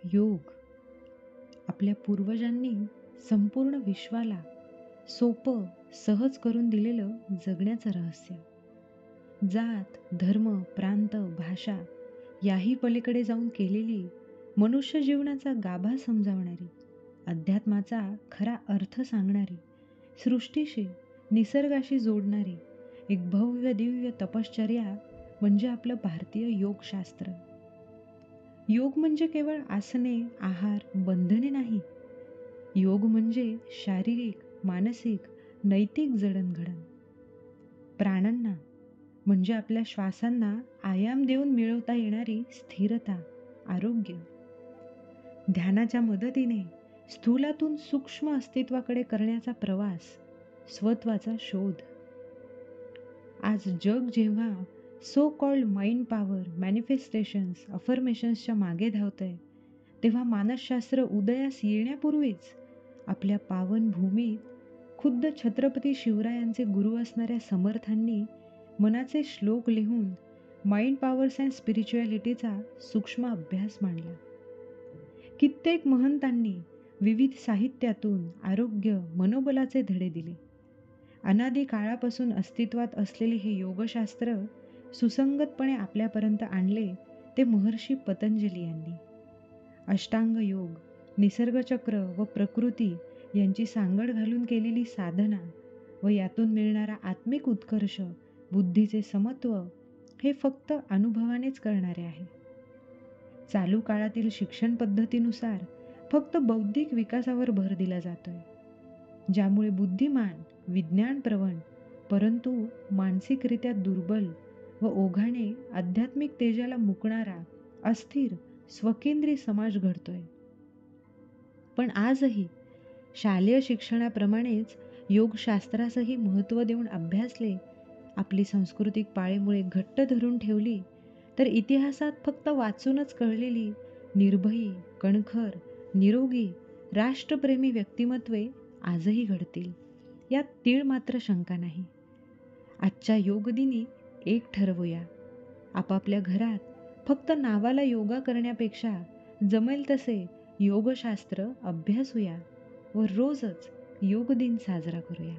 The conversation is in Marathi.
योग आपल्या पूर्वजांनी संपूर्ण विश्वाला सोपं, सहज करून दिलेलं जगण्याचं रहस्य. जात, धर्म, प्रांत, भाषा याही पलीकडे जाऊन केलेली मनुष्य जीवनाचा गाभा समजावणारी, अध्यात्माचा खरा अर्थ सांगणारी, सृष्टीशी, निसर्गाशी जोडणारी एक भव्य दिव्य तपश्चर्या म्हणजे आपलं भारतीय योगशास्त्र. योग म्हणजे केवळ आसने, आहार, बंधने नाही. योग म्हणजे शारीरिक, मानसिक, नैतिक जडणघडण. प्राणांना म्हणजे आपल्या श्वासांना आयाम देऊन मिळवता येणारी स्थिरता, आरोग्य. ध्यानाच्या मदतीने स्थूलातून सूक्ष्म अस्तित्वाकडे करण्याचा प्रवास, स्वत्वाचा शोध. आज जग जेव्हा so called mind power, manifestations, अफर्मेशन्सच्या मागे धावतंय, तेव्हा मानसशास्त्र उदयास येण्यापूर्वीच आपल्या पावन भूमीत खुद्द छत्रपती शिवरायांचे गुरु असणाऱ्या समर्थांनी मनाचे श्लोक लिहून माइंड पॉवर्स अँड स्पिरिच्युअलिटीचा सूक्ष्म अभ्यास मांडला. कित्येक महंतांनी विविध साहित्यातून आरोग्य, मनोबलाचे धडे दिले. अनादी काळापासून अस्तित्वात असलेले हे योगशास्त्र सुसंगतपणे आपल्यापर्यंत आणले ते महर्षी पतंजली यांनी. अष्टांग योग, निसर्गचक्र व प्रकृती यांची सांगड घालून केलेली साधना व यातून मिळणारा आत्मिक उत्कर्ष, बुद्धीचे समत्व हे फक्त अनुभवानेच करणारे आहे. चालू काळातील शिक्षण पद्धतीनुसार फक्त बौद्धिक विकासावर भर दिला जातोय, ज्यामुळे बुद्धिमान, विज्ञानप्रवण परंतु मानसिकरित्या दुर्बल व ओघाने आध्यात्मिक तेजाला मुकणारा अस्थिर, स्वकेंद्री समाज घडतोय. पण आजही शालेय शिक्षणाप्रमाणेच योगशास्त्रासही महत्त्व देऊन अभ्यासले, आपली सांस्कृतिक पाळेमुळे घट्ट धरून ठेवली, तर इतिहासात फक्त वाचूनच कळलेली निर्भयी, कणखर, निरोगी, राष्ट्रप्रेमी व्यक्तिमत्वे आजही घडतील, यात तीळ मात्र शंका नाही. आजच्या योगदिनी एक ठरवूया, आपापल्या घरात फक्त नावाला योगा करण्यापेक्षा जमेल तसे योगशास्त्र अभ्यासूया व रोजच योग दिन साजरा करूया.